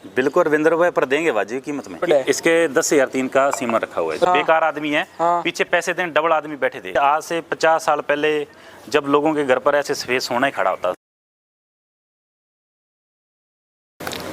बिल्कुल रविंद्र भाई, पर देंगे वाजिब कीमत में। इसके 10,003 का सीमा रखा हुआ है। हाँ। बेकार आदमी है, पीछे पैसे दें, डबल आदमी बैठे थे। आज से 50 साल पहले जब लोगों के घर पर ऐसे सफेद सोना ही खड़ा होता।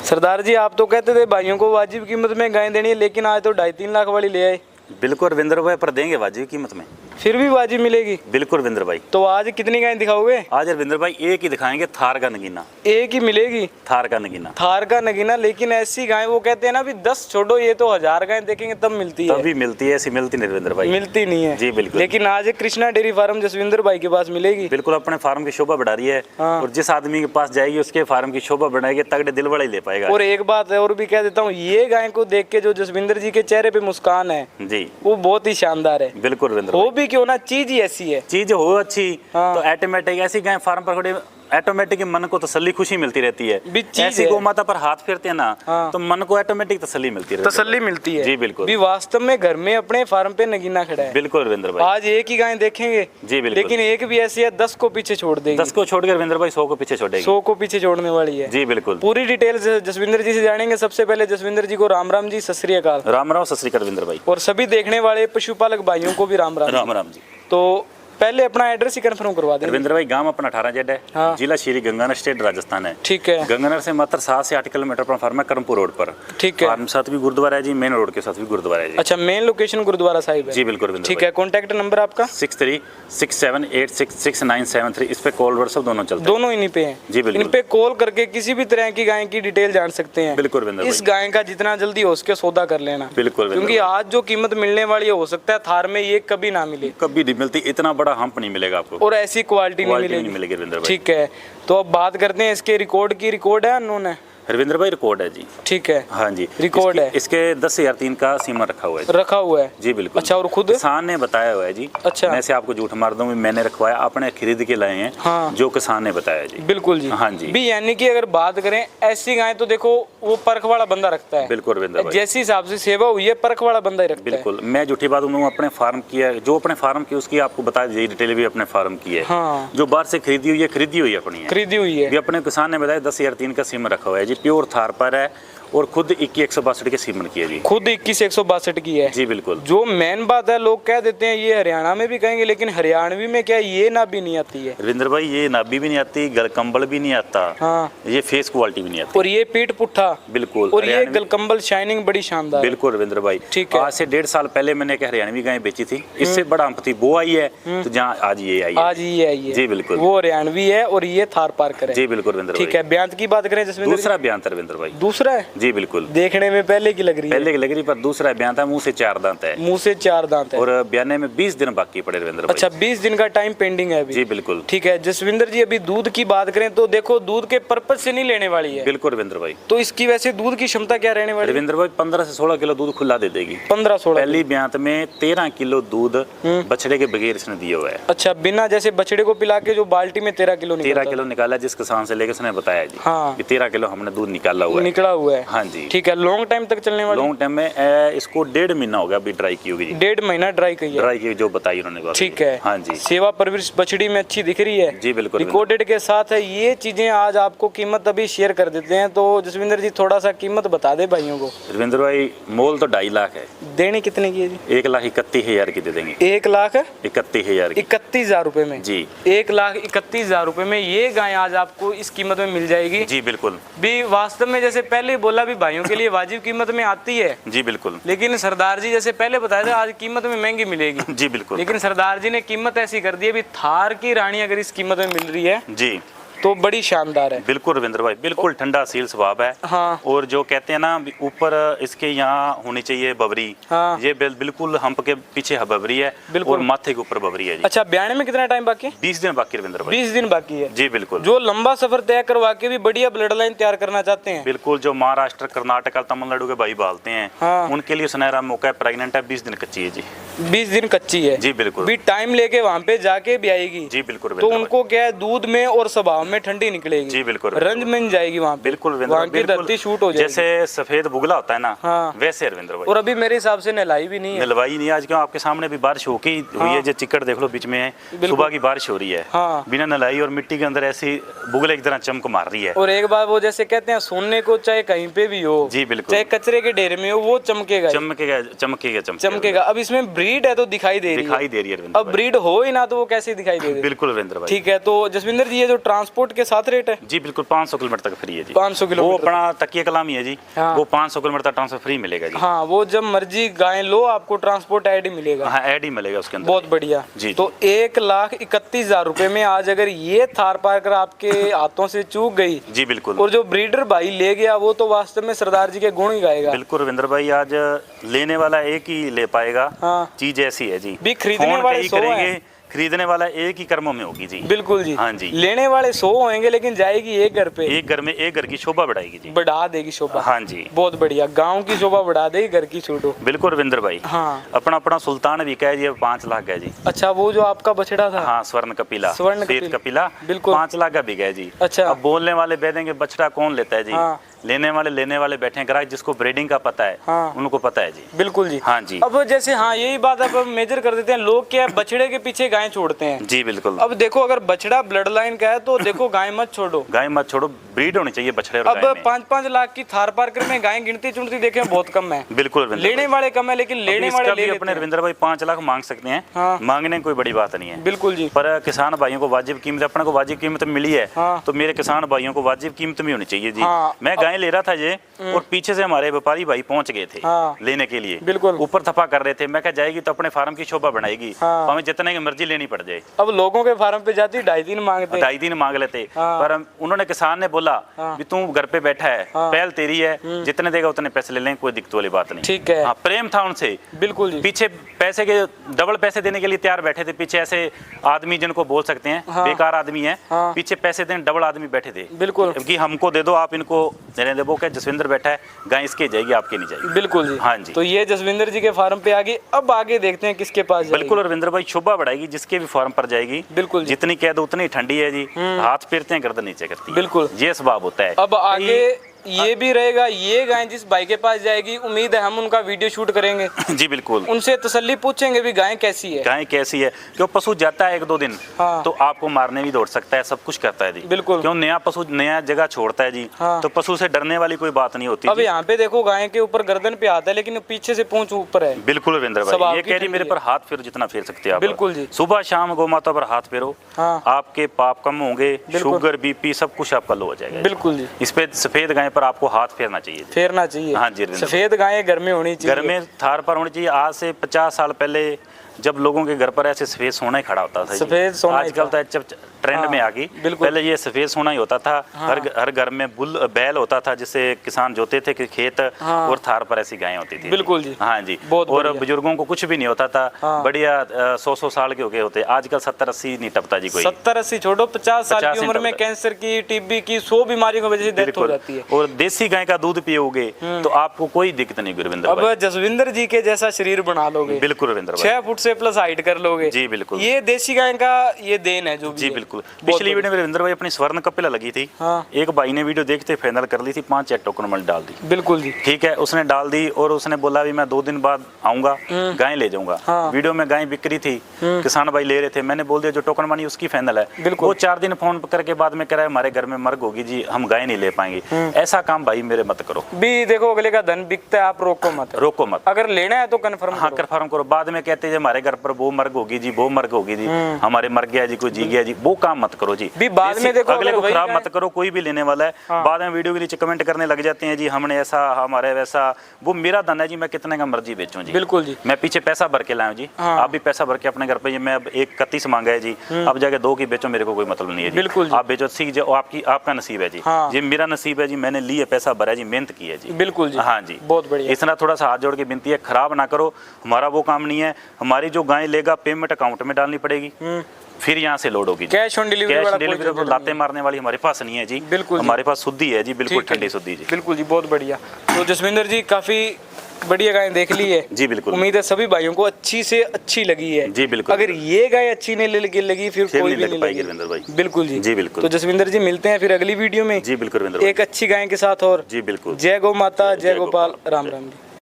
सरदार जी, आप तो कहते थे भाइयों को वाजिब कीमत में गाय देनी है, लेकिन आज तो 2.5-3 लाख वाली ले आए। बिल्कुल रविंद्र भाई, पर देंगे वाजिब कीमत में। फिर भी वाजिब मिलेगी? बिल्कुल रविंद्र भाई। तो आज कितनी गाय दिखाओगे? आज रविंद्र भाई एक ही दिखाएंगे, थार का नगीना। एक ही मिलेगी? थार का नगीना। थार का नगीना, लेकिन ऐसी गाय वो कहते हैं ना भी 10 छोड़ो, ये तो 1000 गाय देखेंगे तब मिलती है। तभी मिलती है, ऐसी मिलती नहीं रविंद्र भाई, मिलती नहीं है जी बिल्कुल। लेकिन आज कृष्णा डेयरी फार्म जसविंदर भाई के पास मिलेगी। बिल्कुल, अपने फार्म की शोभा बढ़ा रही है। हाँ। और जिस आदमी के पास जाएगी उसके फार्म की शोभा बढ़ाएगी, तगड़े दिल वाला ही ले पाएगा। और एक बात है और भी कह देता हूँ, ये गाय को देख के जो जसविंदर जी के चेहरे पे मुस्कान है जी, वो बहुत ही शानदार है। बिल्कुल रविंद्र हो भी क्यों ना, चीज ही ऐसी है। चीज हो अच्छी हाँ। तो ऑटोमेटिक ऐसी गाय फार्म पर खड़े ऑटोमेटिक मन को तसल्ली, खुशी मिलती रहती है। ऐसी गौ माता पर हाथ फेरते हैं ना, हाँ। तो मन को ऑटोमेटिक तसल्ली मिलती है, तसल्ली मिलती है। जी बिल्कुल। भी वास्तव में घर में अपने फार्म पे नगीना खड़ा है। बिल्कुल रविंद्र भाई। आज एक ही गाय देखेंगे, जी बिल्कुल। लेकिन एक भी ऐसी है 10 को पीछे छोड़ देगी। 10 को छोड़कर रविंद्र भाई 100 को पीछे छोड़ेगी। 100 को पीछे छोड़ने वाली है। जी बिल्कुल। पूरी डिटेल जसविंदर जी से जानेंगे। सबसे पहले जसविंदर जी को राम राम जी, सत श्री अकाल। राम राम, सत श्री अकाल रविंद्र भाई। और सभी देखने वाले पशुपालक भाइयों को भी राम राम। राम राम जी। तो पहले अपना एड्रेस ही कंफर्म करवा दें। रविंद्र भाई, गांव अपना 18 जेड है। हाँ। जिला श्री गंगानगर, स्टेट राजस्थान है। ठीक है। गंगानगर से मात्र 7 से 8 किलोमीटर पर फार्म है, करमपुर रोड पर। ठीक है। फार्म साथ भी गुरुद्वारा है जी, मेन रोड के साथ भी गुरुद्वारा है जी। अच्छा, मेन लोकेशन गुरुद्वारा साहिब है? जी बिल्कुल रविंद्र ठीक है। कॉन्टैक्ट नंबर आपका? 6367866973। इस पे कॉल व्हाट्सएप दोनों चलते हैं। दोनों इन्हीं पे हैं? जी बिल्कुल। इन पे कॉल करके किसी भी तरह की गाय की डिटेल जान सकते हैं। बिल्कुल रविंद्र इस गाय का जितना जल्दी हो सके सौदा कर लेना। बिल्कुल, क्योंकि आज जो कीमत मिलने वाली है, हो सकता है थार में ये कभी ना मिले। कभी नहीं मिलती, इतना बड़ा हम्प नहीं मिलेगा आपको, और ऐसी क्वालिटी नहीं नहीं मिलेगी। मिलेगी रविंद्र भाई। ठीक है, तो अब बात करते हैं इसके रिकॉर्ड की। रिकॉर्ड है अननोन है? रविंद्र भाई रिकॉर्ड है जी। ठीक है। हाँ जी, रिकॉर्ड है। इसके 10,003 का सीमा रखा हुआ है जी। रखा हुआ है जी बिल्कुल। अच्छा, और खुद किसान ने बताया हुआ है जी। अच्छा। मैं से आपको झूठ मार दूं, मैंने रखवाया, अपने खरीद के लाए हैं। हाँ। जो किसान ने बताया जी। बिल्कुल जी। हाँ जी। भी यानी कि अगर बात करें ऐसी गाय, तो देखो वो परख वाला बंदा रखता है। बिल्कुल रविंद्र भाई। जैसी हिसाब से सेवा हुई है, परख वाला बंदा ही रखता है। बिल्कुल, मैं झूठी बात बोलूंगा, अपने फार्म की है, जो अपने फार्म की उसकी आपको बता दीजिए, डिटेल भी अपने फार्म की है। हाँ। जो बाहर से खरीदी हुई है, खरीदी हुई अपनी है, खरीदी हुई है। भी अपने किसान ने बताया 10,003 का सीमन रखा हुआ है जी। प्योर थार पर है और खुद 21,162 के सीमन की है जी। खुद 21,162 की है जी बिल्कुल। जो मेन बात है, लोग कह देते हैं ये हरियाणा में भी कहेंगे, लेकिन हरियाणवी में क्या ये नाभि नहीं आती है? रविंद्र भाई, ये नाभि भी नहीं आती, गलकंबल भी नहीं आता। हाँ। ये फेस क्वालिटी भी नहीं आती। और ये पीठ पुट्ठा। बिल्कुल। और ये गलकंबल शाइनिंग बड़ी शानदार। बिल्कुल रविंद्र भाई। ठीक है। आज से 1.5 साल पहले मैंने एक हरियाणवी गाय बेची थी, इससे बड़ा अंप थी, वो आई है तो जहाँ आज ये आई है। आज ये आई है। जी बिल्कुल। वो हरियाणवी है और ये थार पार्कर है। जी बिल्कुल रविंद्र भाई। ठीक है। ब्यांत की बात करें जसविंदर? दूसरा बयान था रविंद्र भाई। दूसरा है? जी बिल्कुल। देखने में पहले की लग रही है। पहले की लग रही, पर दूसरा बयान था, मुंह से 4 दांत है। मुंह से 4 दांत है। और बयाने में 20 दिन बाकी पड़े रविंद्र भाई। अच्छा, 20 दिन का टाइम पेंडिंग है अभी? जी बिल्कुल। ठीक है। जसविंदर जी, अभी दूध की बात करें तो देखो दूध के पर्पज से नहीं लेने वाली है। बिल्कुल रविंद्र भाई। तो इसकी वैसे दूध की क्षमता क्या रहने वाली है? रविंद्र भाई 15 से 16 किलो दूध खुला दे देगी। 15-16? पहली ब्यांत में 13 किलो दूध बछड़े के बगैर इसने दिया हुआ है। अच्छा, बिना जैसे बछड़े को पिला के जो बाल्टी में 13 किलो 13 किलो निकाला, जिस किसान से लेकर उसने बताया जी। हाँ। कि 13 किलो हमने दूध निकाला हुआ है। निकला हुआ है। हाँ जी। ठीक है। लॉन्ग टाइम तक चलने वाली? लॉन्ग टाइम में इसको 1.5 महीना हो गया अभी ड्राई की होगी जी। 1.5 महीना ड्राई की है? ड्राई की जो बताई उन्होंने बात। ठीक है। हाँ जी। सेवा परवरिश बछड़ी में अच्छी दिख रही है? जी बिल्कुल। रिकॉर्डेड के साथ है। ये चीजें आज आपको कीमत अभी शेयर कर देते हैं, तो जसविंदर जी थोड़ा सा कीमत बता दे भाइयों को। रविंद्र भाई, मोल तो 2.5 लाख है। देने कितने की है जी? 1,31,000 की दे देंगे। 1,31,000 की? 31,000 रुपए में जी। 1,31,000 रुपए में ये गाय आज आपको इस कीमत में मिल जाएगी। जी बिल्कुल। भी वास्तव में जैसे पहले बोला भी भाइयों के लिए वाजिब कीमत में आती है। जी बिल्कुल। लेकिन सरदार जी जैसे पहले बताया था, आज कीमत में महंगी मिलेगी। जी बिल्कुल। लेकिन सरदार जी ने कीमत ऐसी कर दी है, भी थार की रानी अगर इस कीमत में मिल रही है जी तो बड़ी शानदार है। बिल्कुल रविंद्र भाई, बिल्कुल ठंडा सील स्वभाव है। हाँ। और जो कहते हैं ना, ऊपर इसके यहाँ होनी चाहिए बबरी। हाँ। ये बिल्कुल हम्प के पीछे बबरी है और माथे के ऊपर बबरी है जी। अच्छा, ब्याने में कितना टाइम बाकी है? 20 दिन बाकी रविंद्र भाई। 20 दिन बाकी है। जी बिल्कुल। जो लंबा सफर तय करवा के भी बढ़िया ब्लड लाइन तैयार करना चाहते हैं, बिल्कुल, जो महाराष्ट्र, कर्नाटक, तमिलनाडु के भाई पालते हैं, हाँ। उनके लिए सुनहरा मौका है। प्रेग्नेंट है, 20 दिन कच्ची है जी। 20 दिन कच्ची है जी बिल्कुल। भी टाइम लेके वहाँ पे जाके भी आएगी जी बिल्कुल तो वीरेंद्र भाई। उनको क्या है दूध में और स्वभाव में ठंडी निकलेगी जी बिल्कुल। रंज मिल जाएगी वहाँ पे बिल्कुल वीरेंद्र वहाँ भाई, की बिल्कुल। धरती शूट हो जाएगी। जैसे सफेद बुगला होता है ना, हाँ। वैसे रविंद्र भाई। और अभी मेरे हिसाब से नहलाई भी नहीं है। नलवाई नहीं आज, क्यों आपके सामने भी बारिश होके हुई है, जो चिकड़ देख लो बीच में है, सुबह की बारिश हो रही है। हाँ। बिना नलाई और मिट्टी के अंदर ऐसी बुगले की तरह चमक मार रही है। और एक बार वो जैसे कहते हैं सोने को चाहे कहीं पे भी हो, जी बिल्कुल। चाहे कचरे के ढेर में हो, वो चमकेगा ही। चमकेगा चमकेगा चमकेगा। अब इसमें ब्रीड है तो दिखाई दे रही है। दिखाई दे रही है रविंद्र अब भाई। ब्रीड हो ही ना तो वो कैसे दिखाई दे रही? बिल्कुल रविंद्र भाई। ठीक है, तो जसविंदर जी ये जो ट्रांसपोर्ट के साथ रेट है? जी बिल्कुल 500 किलोमीटर तक फ्री है जी। 500 वो किलोमीटर अपना तकिया कलामी है जी। हाँ। वो 500 किलोमीटर तक ट्रांसफर फ्री मिलेगा जी। हाँ, वो जब मर्जी गाय लो आपको ट्रांसपोर्ट ऐड ही मिलेगा। हाँ ऐड ही मिलेगा उसके अंदर। बहुत बढ़िया जी। तो 1,31,000 रुपए में आज अगर ये थार पाकर आपके हाथों से चूक गई जी बिल्कुल। और जो ब्रीडर भाई ले गया वो तो वास्तव में सरदार जी के गुण ही गाएगा। बिल्कुल रविंद्र भाई, आज लेने वाला एक ही ले पाएगा। हाँ। चीज ऐसी है जी। भी खरीदने फोन वाले पे ही 100 हैं। करेंगे, खरीदने वाला एक ही कर्मों में होगी जी। बिल्कुल जी। हाँ जी। लेने वाले 100 होंगे लेकिन जाएगी एक घर पे, एक घर में एक घर की शोभा बढ़ाएगी जी। बढ़ा देगी शोभा। हाँ जी। बहुत बढ़िया, गांव की शोभा बढ़ा देगी, घर की छोड़ो। बिल्कुल रविंद्र भाई। हाँ। अपना अपना सुल्तान भी कह जी, अब 5 लाख गए जी। अच्छा, वो जो आपका बछड़ा था? हाँ स्वर्ण कपिला, स्वर्ण श्वेत कपिला। कपिला, बिल्कुल। 5 लाख का भी गए जी। अच्छा। अब बोलने वाले बेदेंगे बछड़ा कौन लेता है जी। हाँ। लेने वाले बैठे हैं, ग्राहक जिसको ब्रीडिंग का पता है। हाँ। उनको पता है जी। बिल्कुल जी। हाँ जी। अब जैसे हाँ यही बात अब मेजर कर देते हैं लोग, क्या बछड़े के पीछे गाय छोड़ते हैं। जी बिल्कुल। अब देखो अगर बछड़ा ब्लड लाइन का है तो देखो गाय मत छोड़ो। गाय मत छोड़ो, ब्रीड होनी चाहिए बछड़े और अब गाय में। 5-5 लाख की थार पार्कर में गाय गिनती चुनती देखे बहुत कम है। बिल्कुल रविंद्र लेने भाई। वाले कम है लेकिन लेने इसका वाले भी ले लेते अपने हैं। रविंद्र भाई 5 लाख मांग सकते हैं। हाँ। मांगने में कोई बड़ी बात नहीं है। बिल्कुल जी। पर किसान भाइयों को वाजिब कीमत, अपने को वाजिब कीमत मिली है। हाँ। तो मेरे किसान भाइयों को वाजिब कीमत भी होनी चाहिए जी। हाँ। मैं गाय ले रहा था ये, और पीछे से हमारे व्यापारी भाई पहुंच गए थे। हाँ। लेने के लिए। बिल्कुल। ऊपर थप्पा कर रहे थे, मैं कहा जाएगी तो अपने फार्म की शोभा बढ़ाएगी। हाँ। हमें जितने की मर्जी लेनी पड़ जाए। अब लोगों के फार्म पे जाती 2.5 मांगते। 2.5 दिन मांग लेते। हाँ। पर उन्होंने, किसान ने बोला हाँ। भी तू घर पे बैठा है, हाँ। पहल तेरी है, जितने देगा उतने पैसे ले लें, कोई दिक्कत वाली बात नहीं। ठीक है। हाँ, प्रेम था उनसे। बिल्कुल जी। पीछे पैसे के डबल पैसे देने के लिए तैयार बैठे थे। पीछे ऐसे आदमी जिनको बोल सकते हैं हाँ। बेकार आदमी है। हाँ। पीछे पैसे देने डबल आदमी बैठे थे। बिल्कुल। कि हमको दे दो, आप इनको देने दे। वो क्या जसविंदर बैठा है, गाय इसके जाएगी, आपके नहीं जाएगी। बिल्कुल जी। हाँ जी। तो ये जसविंदर जी के फार्म पे आ गई। अब आगे देखते हैं किसके पास जाएगी। बिल्कुल रविंद्र भाई, शोभा बढ़ाएगी जिसके भी फॉर्म पर जाएगी। बिल्कुल जी। जितनी कह दो उतनी ठंडी है जी। हाथ फेरते हैं, गर्दन नीचे करती है। बिल्कुल। ये स्वभाव होता है। अब आगे ये भी रहेगा, ये गाय जिस भाई के पास जाएगी उम्मीद है हम उनका वीडियो शूट करेंगे, जी बिल्कुल। उनसे तसल्ली पूछेंगे भी गाय कैसी है। गाय कैसी है, क्यों पशु जाता है 1-2 दिन। हाँ। तो आपको मारने भी दौड़ सकता है, सब कुछ करता है जी। बिल्कुल। क्यों नया पशु नया जगह छोड़ता है जी। हाँ। तो पशु से डरने वाली कोई बात नहीं होती अब जी। यहाँ पे देखो गाय के ऊपर गर्दन पे आता है लेकिन पीछे से पूंछ ऊपर है। बिल्कुल रविंद्र स्वभाव भाई, ये की कह रही ठंडी मेरे है। पर हाथ फेरो जितना फेर सकते हैं आप। बिल्कुल जी। सुबह शाम गौ माता पर हाथ फेरो। हाँ। आपके पाप कम होंगे, बिल्कुल। शुगर बीपी सब कुछ आपका लो हो जाएगा। बिल्कुल जी। इस पे सफेद गाय पर आपको हाथ फेरना चाहिए जी। फेरना चाहिए। हाँ जी, रविंद्र। सफेद गाय घर में होनी चाहिए। घर में थार पर होनी चाहिए। आज से 50 साल पहले जब लोगों के घर पर ऐसे सफेद सोना ही खड़ा होता था जी। सफेद सोना ही आजकल था। तो ट्रेंड हाँ, में आ गई। बिल्कुल। पहले ये सफेद सोना ही होता था। हाँ। हर घर में बैल होता था, जिससे किसान जोते थे कि खेत। हाँ। और थार पर ऐसी गायें होती थी। बिल्कुल जी। हाँ जी। बहुत और बढ़िया। बुजुर्गों को कुछ भी नहीं होता था। हाँ। बढ़िया 100-100 साल के हो गए होते। आजकल 70-80 नहीं टपता जी कोई। 70-80 छोड़ो, 50 साल 50 की उम्र में टपता। कैंसर की, टीबी की, 100 बीमारियों की वजह से डेथ हो बिल्कुल। जाती है। और देसी गाय का दूध पियोगे तो आपको कोई दिक्कत नहीं गुरविंदर अब भाई। जसविंदर जी के जैसा शरीर बना लोगे, बिल्कुल रविंद्र भाई। 6 फुट से प्लस हाइट कर लोगे। जी बिल्कुल। ये देसी गाय का ये देन है जो भी जी है। बिल्कुल। बहुत पिछली वीडियो में रविंद्र भाई अपनी स्वर्ण कपिला लगी थी। हाँ। एक भाई ने वीडियो देखते फाइनल कर ली थी, 5 या टोकन मल डाल दी। बिल्कुल जी। ठीक है, उसने डाल दी और उसने बोला भी मैं 2 दिन बाद आऊंगा, गाय ले जाऊंगा। हाँ। वीडियो में गाय बिक रही थी, किसान भाई ले रहे थे। मैंने बोल दिया जो टोकन मनी उसकी फाइनल है। बिल्कुल। वो 4 दिन फोन करके बाद में कह रहा है हमारे घर में मर्ग होगी जी, हम गाय नहीं ले पाएंगे। ऐसा काम भाई मेरे मत करो। भी देखो अगले का धन बिकता है, आप रोको मत। रोको मत। अगर लेना है तो कन्फर्म हाँ कन्फर्म करो। बाद में कहते हैं हमारे घर पर वो मर्ग होगी जी, वो मर्ग होगी जी, हमारे मर गया जी, कोई जी गया जी। वो काम मत करो जी। भी बाद में देखो अगले अगर को वही खराब गाय- मत करो। कोई भी लेने वाला है, हाँ। बाद में वीडियो के नीचे कमेंट करने लग जाते हैं जी हमने ऐसा, हमारे वैसा। वो मेरा धन है जी, मैं कितने का मर्जी बेचूं जी। बिल्कुल जी। मैं पीछे पैसा भर के लाया हूं जी। हाँ। आप भी पैसा भर के अपने घर पे, ये मैं अब 1,31 मांगा है जी, अब जाके 2 की बेचो, मेरे को कोई मतलब नहीं है जी। बिल्कुल जी। आप बेचो, सीख जाओ, आपका नसीब है जी। हाँ। ये मेरा नसीब है जी, मैंने लिए पैसा भरा है जी, मेहनत की है जी। बिल्कुल जी। हाँ जी। बहुत बढ़िया। इतना थोड़ा सा हाथ जोड़ के विनती है, खराब ना करो। हमारा वो काम नहीं है। हमारी जो गाय लेगा पेमेंट अकाउंट में डालनी पड़ेगी, फिर यहाँ से लोड होगी। कैश ऑन डिलीवरी कैश वाला डिलीवरी कोई को लाते मारने वाली हमारे पास नहीं है जी। बिल्कुल जी। हमारे पास शुद्धि है जी, बिल्कुल ठीक है ठंडी जी। शुद्धि जी। बिल्कुल जी, बहुत बढ़िया। तो जसविंदर जी काफी बढ़िया गाय देख ली है जी बिल्कुल। उम्मीद है सभी भाइयों को अच्छी से अच्छी लगी है जी बिल्कुल। अगर ये गाय अच्छी नहीं लगी फिर कोई भी नहीं लग नहीं पाएगी लगी। रविंदर भाई। बिल्कुल जी। जी बिल्कुल। तो जसविंदर जी मिलते हैं फिर अगली वीडियो में जी बिल्कुल रविंदर भाई। एक अच्छी गाय के साथ और जी बिल्कुल। जय गौ माता, जय गोपाल, राम राम जी।